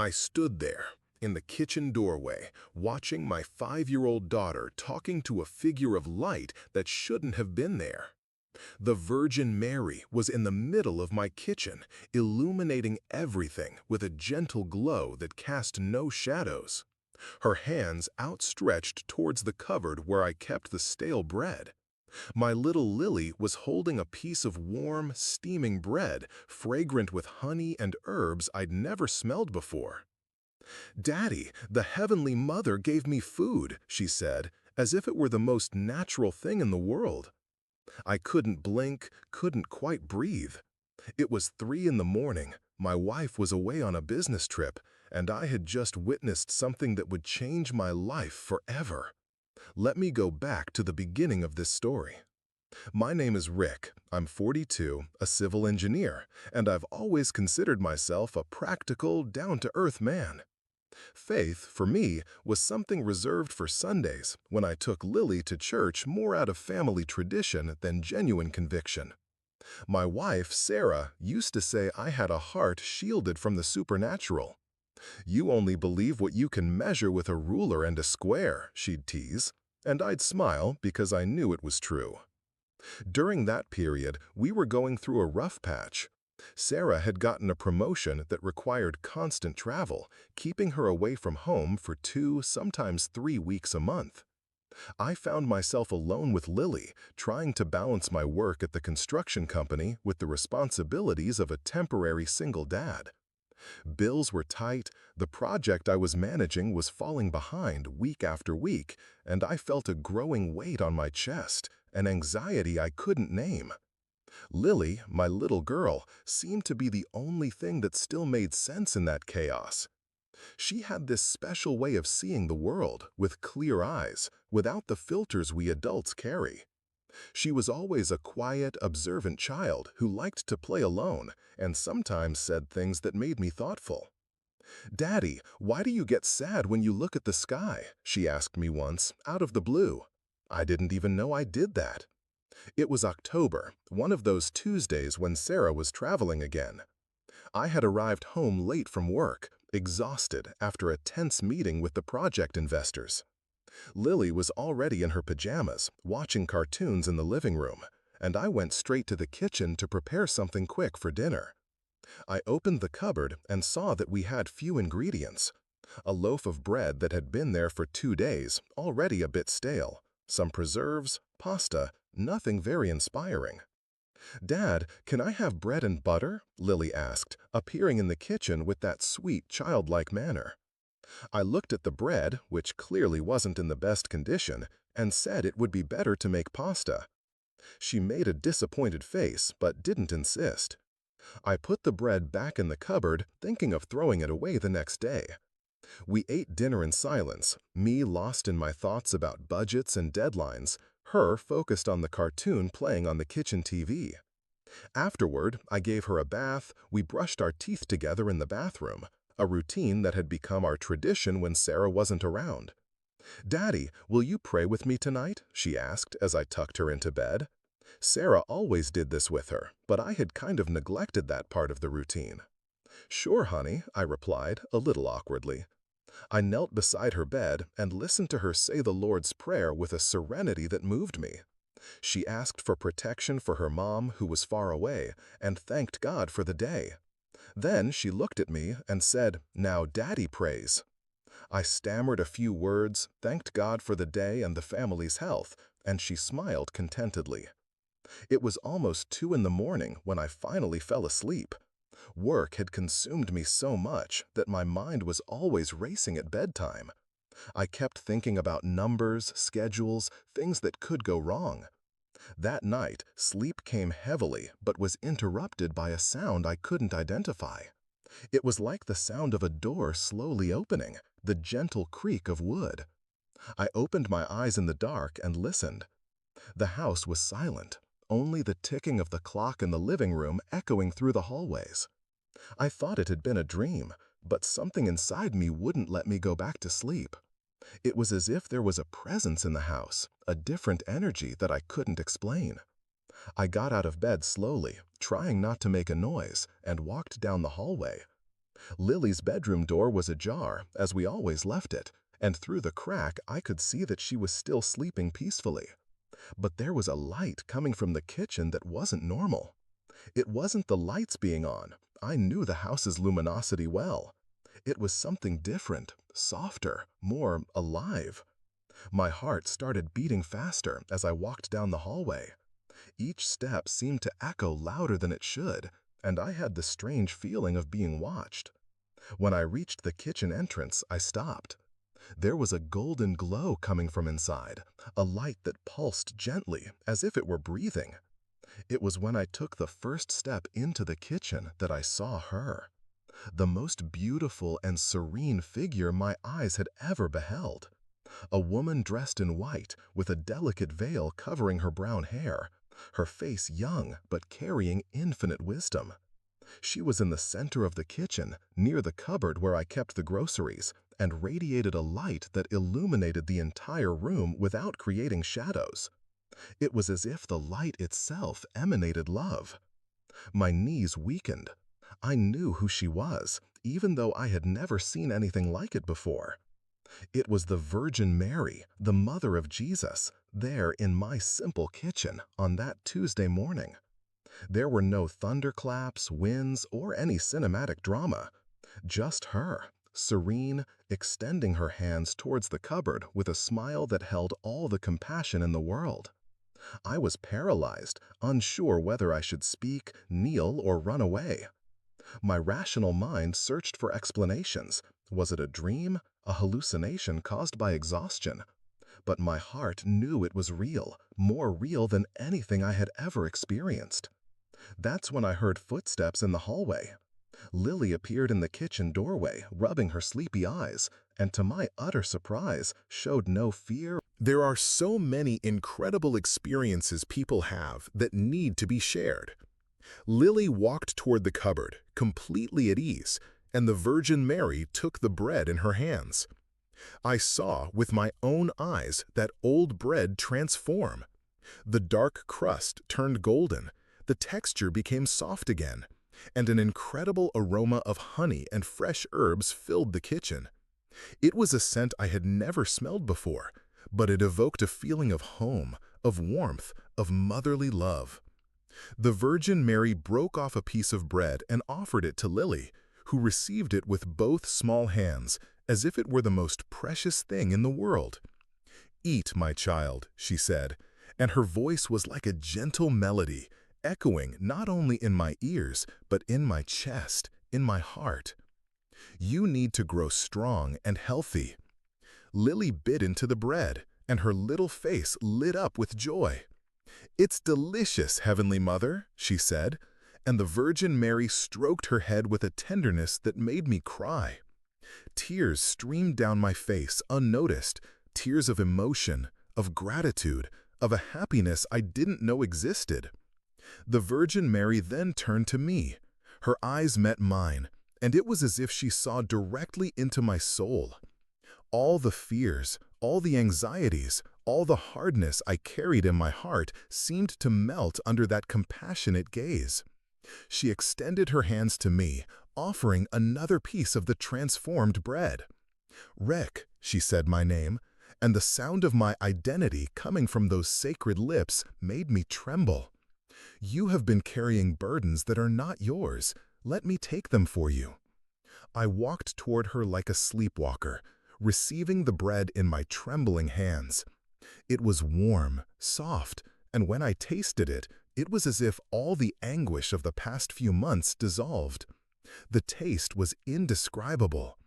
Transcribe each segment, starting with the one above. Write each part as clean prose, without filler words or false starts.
I stood there, in the kitchen doorway, watching my 5-year-old daughter talking to a figure of light that shouldn't have been there. The Virgin Mary was in the middle of my kitchen, illuminating everything with a gentle glow that cast no shadows. Her hands outstretched towards the cupboard where I kept the stale bread. My little Lily was holding a piece of warm, steaming bread, fragrant with honey and herbs I'd never smelled before. "Daddy, the Heavenly Mother gave me food," she said, as if it were the most natural thing in the world. I couldn't blink, couldn't quite breathe. It was 3 in the morning, my wife was away on a business trip, and I had just witnessed something that would change my life forever. Let me go back to the beginning of this story. My name is Rick. I'm 42, a civil engineer, and I've always considered myself a practical, down-to-earth man. Faith, for me, was something reserved for Sundays, when I took Lily to church more out of family tradition than genuine conviction. My wife, Sarah, used to say I had a heart shielded from the supernatural. "You only believe what you can measure with a ruler and a square," she'd tease, and I'd smile because I knew it was true. During that period, we were going through a rough patch. Sarah had gotten a promotion that required constant travel, keeping her away from home for 2, sometimes 3 weeks a month. I found myself alone with Lily, trying to balance my work at the construction company with the responsibilities of a temporary single dad. Bills were tight, the project I was managing was falling behind week after week, and I felt a growing weight on my chest, an anxiety I couldn't name. Lily, my little girl, seemed to be the only thing that still made sense in that chaos. She had this special way of seeing the world, with clear eyes, without the filters we adults carry. She was always a quiet, observant child who liked to play alone and sometimes said things that made me thoughtful. "Daddy, why do you get sad when you look at the sky?" she asked me once, out of the blue. I didn't even know I did that. It was October, one of those Tuesdays when Sarah was traveling again. I had arrived home late from work, exhausted after a tense meeting with the project investors. Lily was already in her pajamas, watching cartoons in the living room, and I went straight to the kitchen to prepare something quick for dinner. I opened the cupboard and saw that we had few ingredients. A loaf of bread that had been there for 2 days, already a bit stale, some preserves, pasta, nothing very inspiring. "Dad, can I have bread and butter?" Lily asked, appearing in the kitchen with that sweet, childlike manner. I looked at the bread, which clearly wasn't in the best condition, and said it would be better to make pasta. She made a disappointed face, but didn't insist. I put the bread back in the cupboard, thinking of throwing it away the next day. We ate dinner in silence, me lost in my thoughts about budgets and deadlines, her focused on the cartoon playing on the kitchen TV. Afterward, I gave her a bath, we brushed our teeth together in the bathroom, a routine that had become our tradition when Sarah wasn't around. "Daddy, will you pray with me tonight?" she asked as I tucked her into bed. Sarah always did this with her, but I had kind of neglected that part of the routine. "Sure, honey," I replied, a little awkwardly. I knelt beside her bed and listened to her say the Lord's Prayer with a serenity that moved me. She asked for protection for her mom, who was far away, and thanked God for the day. Then she looked at me and said, "Now Daddy prays." I stammered a few words, thanked God for the day and the family's health, and she smiled contentedly. It was almost 2 in the morning when I finally fell asleep. Work had consumed me so much that my mind was always racing at bedtime. I kept thinking about numbers, schedules, things that could go wrong. That night, sleep came heavily but was interrupted by a sound I couldn't identify. It was like the sound of a door slowly opening, the gentle creak of wood. I opened my eyes in the dark and listened. The house was silent, only the ticking of the clock in the living room echoing through the hallways. I thought it had been a dream, but something inside me wouldn't let me go back to sleep. It was as if there was a presence in the house, a different energy that I couldn't explain. I got out of bed slowly, trying not to make a noise, and walked down the hallway. Lily's bedroom door was ajar, as we always left it, and through the crack I could see that she was still sleeping peacefully. But there was a light coming from the kitchen that wasn't normal. It wasn't the lights being on. I knew the house's luminosity well. It was something different, softer, more alive. My heart started beating faster as I walked down the hallway. Each step seemed to echo louder than it should, and I had the strange feeling of being watched. When I reached the kitchen entrance, I stopped. There was a golden glow coming from inside, a light that pulsed gently, as if it were breathing. It was when I took the first step into the kitchen that I saw her. The most beautiful and serene figure my eyes had ever beheld. A woman dressed in white, with a delicate veil covering her brown hair, her face young but carrying infinite wisdom. She was in the center of the kitchen, near the cupboard where I kept the groceries, and radiated a light that illuminated the entire room without creating shadows. It was as if the light itself emanated love. My knees weakened. I knew who she was, even though I had never seen anything like it before. It was the Virgin Mary, the mother of Jesus, there in my simple kitchen on that Tuesday morning. There were no thunderclaps, winds, or any cinematic drama. Just her, serene, extending her hands towards the cupboard with a smile that held all the compassion in the world. I was paralyzed, unsure whether I should speak, kneel, or run away. My rational mind searched for explanations. Was it a dream, a hallucination caused by exhaustion? But my heart knew it was real, more real than anything I had ever experienced. That's when I heard footsteps in the hallway. Lily appeared in the kitchen doorway, rubbing her sleepy eyes, and to my utter surprise, showed no fear. There are so many incredible experiences people have that need to be shared. Lily walked toward the cupboard, completely at ease, and the Virgin Mary took the bread in her hands. I saw with my own eyes that old bread transform. The dark crust turned golden, the texture became soft again, and an incredible aroma of honey and fresh herbs filled the kitchen. It was a scent I had never smelled before, but it evoked a feeling of home, of warmth, of motherly love. The Virgin Mary broke off a piece of bread and offered it to Lily, who received it with both small hands, as if it were the most precious thing in the world. "Eat, my child," she said, and her voice was like a gentle melody, echoing not only in my ears, but in my chest, in my heart. "You need to grow strong and healthy." Lily bit into the bread, and her little face lit up with joy. "It's delicious, Heavenly Mother," she said, and the Virgin Mary stroked her head with a tenderness that made me cry. Tears streamed down my face unnoticed, tears of emotion, of gratitude, of a happiness I didn't know existed. The Virgin Mary then turned to me. Her eyes met mine, and it was as if she saw directly into my soul. All the fears, all the anxieties, all the hardness I carried in my heart seemed to melt under that compassionate gaze. She extended her hands to me, offering another piece of the transformed bread. "Rick," she said my name, and the sound of my identity coming from those sacred lips made me tremble. "You have been carrying burdens that are not yours. Let me take them for you." I walked toward her like a sleepwalker, receiving the bread in my trembling hands. It was warm, soft, and when I tasted it, it was as if all the anguish of the past few months dissolved. The taste was indescribable.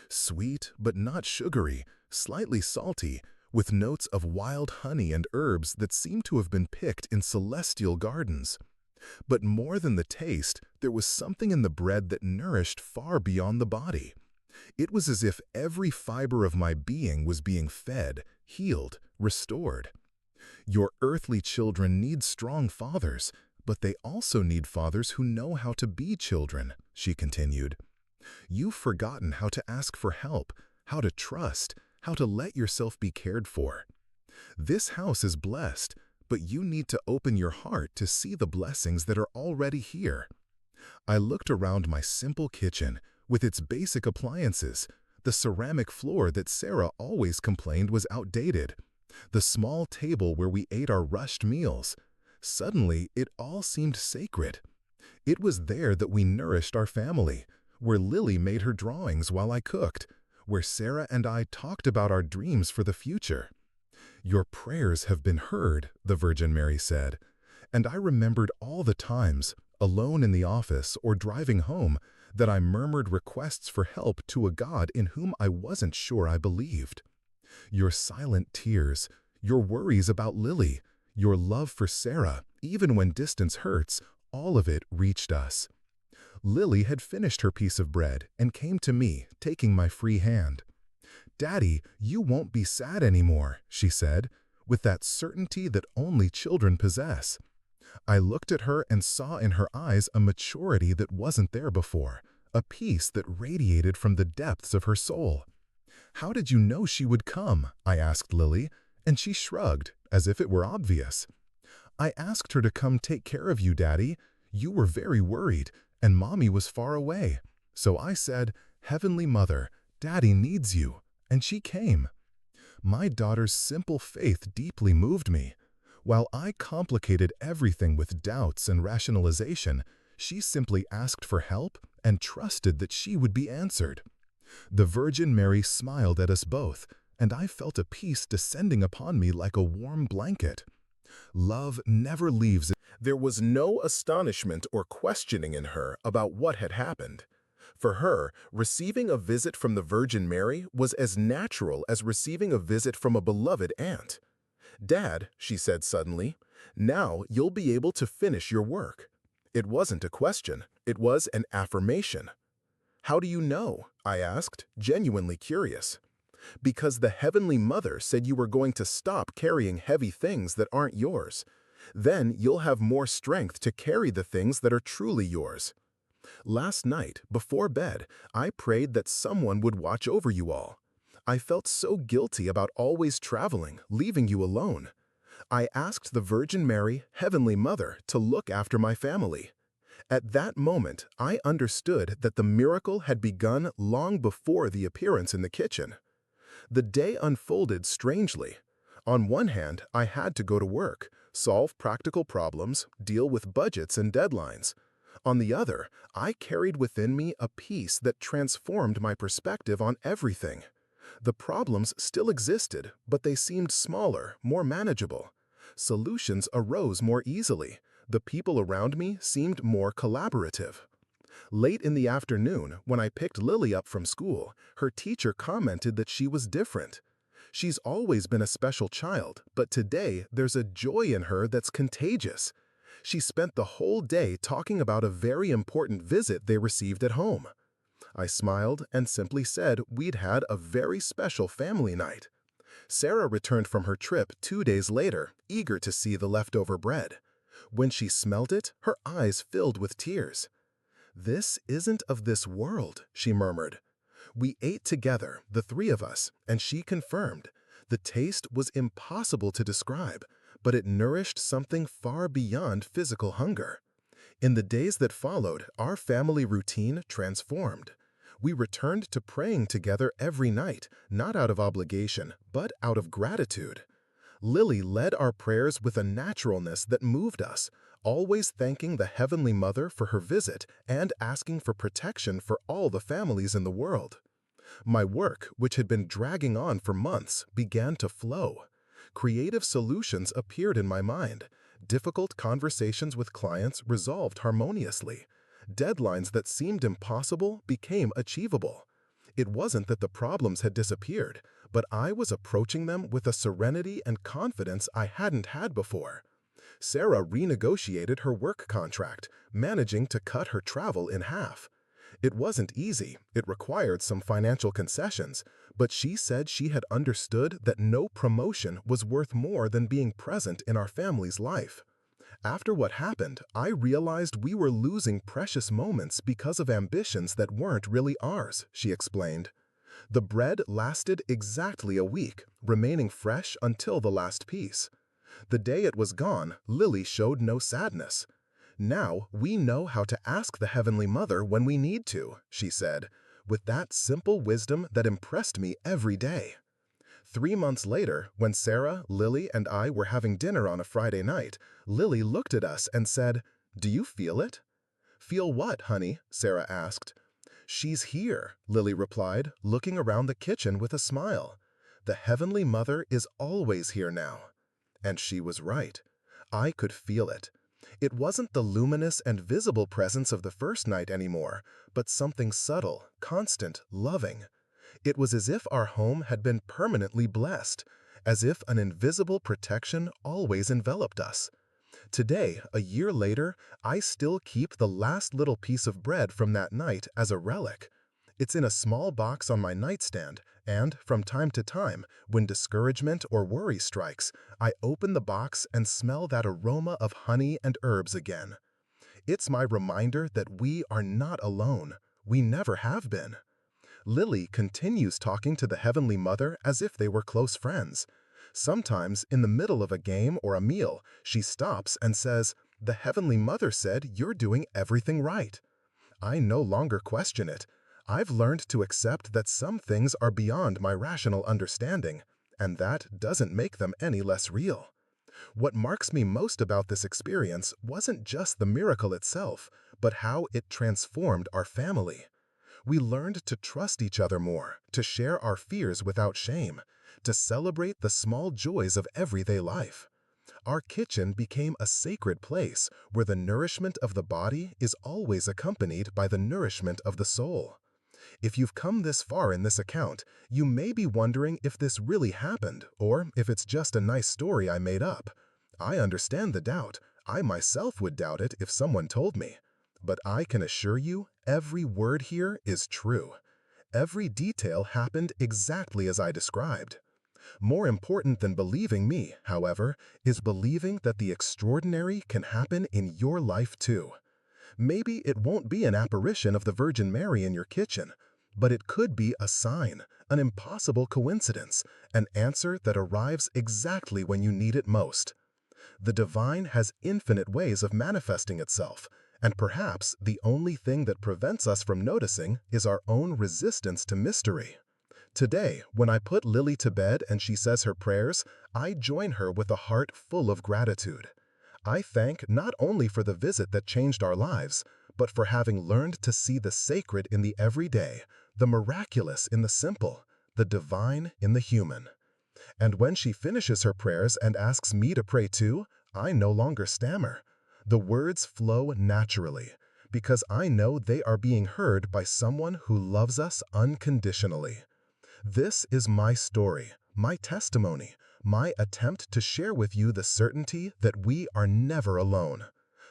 Sweet but not sugary, slightly salty, with notes of wild honey and herbs that seemed to have been picked in celestial gardens. But more than the taste, there was something in the bread that nourished far beyond the body. It was as if every fiber of my being was being fed, healed, restored. "Your earthly children need strong fathers, but they also need fathers who know how to be children," she continued. "You've forgotten how to ask for help, how to trust, how to let yourself be cared for. This house is blessed, but you need to open your heart to see the blessings that are already here." I looked around my simple kitchen, with its basic appliances, the ceramic floor that Sarah always complained was outdated, the small table where we ate our rushed meals. Suddenly, it all seemed sacred. It was there that we nourished our family, where Lily made her drawings while I cooked, where Sarah and I talked about our dreams for the future. "Your prayers have been heard," the Virgin Mary said, and I remembered all the times, alone in the office or driving home, that I murmured requests for help to a God in whom I wasn't sure I believed. Your silent tears, your worries about Lily, your love for Sarah, even when distance hurts, all of it reached us. Lily had finished her piece of bread and came to me, taking my free hand. "Daddy, you won't be sad anymore," she said, with that certainty that only children possess. I looked at her and saw in her eyes a maturity that wasn't there before, a peace that radiated from the depths of her soul. "How did you know she would come?" I asked Lily, and she shrugged, as if it were obvious. "I asked her to come take care of you, Daddy. You were very worried, and Mommy was far away. So I said, 'Heavenly Mother, Daddy needs you,' and she came." My daughter's simple faith deeply moved me. While I complicated everything with doubts and rationalization, she simply asked for help and trusted that she would be answered. The Virgin Mary smiled at us both, and I felt a peace descending upon me like a warm blanket. Love never leaves. There was no astonishment or questioning in her about what had happened. For her, receiving a visit from the Virgin Mary was as natural as receiving a visit from a beloved aunt. "Dad," she said suddenly, "now you'll be able to finish your work." It wasn't a question, it was an affirmation. "How do you know?" I asked, genuinely curious. "Because the Heavenly Mother said you were going to stop carrying heavy things that aren't yours. Then you'll have more strength to carry the things that are truly yours." Last night, before bed, I prayed that someone would watch over you all. I felt so guilty about always traveling, leaving you alone. I asked the Virgin Mary, Heavenly Mother, to look after my family. At that moment, I understood that the miracle had begun long before the appearance in the kitchen. The day unfolded strangely. On one hand, I had to go to work, solve practical problems, deal with budgets and deadlines. On the other, I carried within me a peace that transformed my perspective on everything. The problems still existed, but they seemed smaller, more manageable. Solutions arose more easily. The people around me seemed more collaborative. Late in the afternoon, when I picked Lily up from school, her teacher commented that she was different. "She's always been a special child, but today there's a joy in her that's contagious." She spent the whole day talking about a very important visit they received at home. I smiled and simply said we'd had a very special family night. Sarah returned from her trip 2 days later, eager to see the leftover bread. When she smelled it, her eyes filled with tears. "This isn't of this world," she murmured. We ate together, the three of us, and she confirmed. The taste was impossible to describe, but it nourished something far beyond physical hunger. In the days that followed, our family routine transformed. We returned to praying together every night, not out of obligation, but out of gratitude. Lily led our prayers with a naturalness that moved us, always thanking the Heavenly Mother for her visit and asking for protection for all the families in the world. My work, which had been dragging on for months, began to flow. Creative solutions appeared in my mind. Difficult conversations with clients resolved harmoniously. Deadlines that seemed impossible became achievable. It wasn't that the problems had disappeared, but I was approaching them with a serenity and confidence I hadn't had before. Sarah renegotiated her work contract, managing to cut her travel in half. It wasn't easy, it required some financial concessions, but she said she had understood that no promotion was worth more than being present in our family's life. After what happened, I realized we were losing precious moments because of ambitions that weren't really ours, she explained. The bread lasted exactly a week, remaining fresh until the last piece. The day it was gone, Lily showed no sadness. "Now we know how to ask the Heavenly Mother when we need to," she said. with that simple wisdom that impressed me every day. 3 months later, when Sarah, Lily, and I were having dinner on a Friday night, Lily looked at us and said, "Do you feel it?" "Feel what, honey?" Sarah asked. "She's here," Lily replied, looking around the kitchen with a smile. "The Heavenly Mother is always here now." And she was right. I could feel it. It wasn't the luminous and visible presence of the first night anymore, but something subtle, constant, loving. It was as if our home had been permanently blessed, as if an invisible protection always enveloped us. Today, a year later, I still keep the last little piece of bread from that night as a relic. It's in a small box on my nightstand, and from time to time, when discouragement or worry strikes, I open the box and smell that aroma of honey and herbs again. It's my reminder that we are not alone. We never have been. Lily continues talking to the Heavenly Mother as if they were close friends. Sometimes, in the middle of a game or a meal, she stops and says, "The Heavenly Mother said you're doing everything right." I no longer question it. I've learned to accept that some things are beyond my rational understanding, and that doesn't make them any less real. What marks me most about this experience wasn't just the miracle itself, but how it transformed our family. We learned to trust each other more, to share our fears without shame, to celebrate the small joys of everyday life. Our kitchen became a sacred place where the nourishment of the body is always accompanied by the nourishment of the soul. If you've come this far in this account, you may be wondering if this really happened or if it's just a nice story I made up. I understand the doubt. I myself would doubt it if someone told me. But I can assure you, every word here is true. Every detail happened exactly as I described. More important than believing me, however, is believing that the extraordinary can happen in your life too. Maybe it won't be an apparition of the Virgin Mary in your kitchen, but it could be a sign, an impossible coincidence, an answer that arrives exactly when you need it most. The divine has infinite ways of manifesting itself, and perhaps the only thing that prevents us from noticing is our own resistance to mystery. Today, when I put Lily to bed and she says her prayers, I join her with a heart full of gratitude. I thank not only for the visit that changed our lives, but for having learned to see the sacred in the everyday, the miraculous in the simple, the divine in the human. And when she finishes her prayers and asks me to pray too, I no longer stammer. The words flow naturally, because I know they are being heard by someone who loves us unconditionally. This is my story, my testimony, my attempt to share with you the certainty that we are never alone.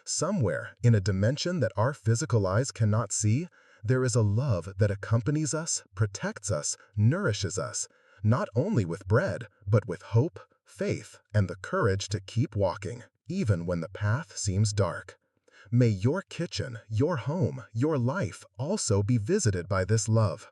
Somewhere, in a dimension that our physical eyes cannot see, there is a love that accompanies us, protects us, nourishes us, not only with bread, but with hope, faith, and the courage to keep walking, even when the path seems dark. May your kitchen, your home, your life also be visited by this love.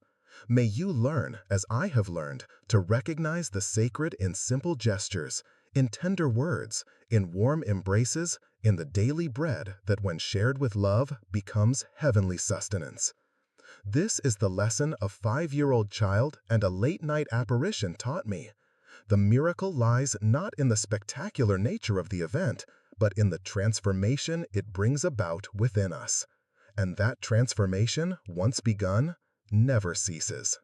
May you learn, as I have learned, to recognize the sacred in simple gestures, in tender words, in warm embraces, in the daily bread that when shared with love becomes heavenly sustenance. This is the lesson a 5-year-old child and a late-night apparition taught me. The miracle lies not in the spectacular nature of the event, but in the transformation it brings about within us. And that transformation, once begun, never ceases.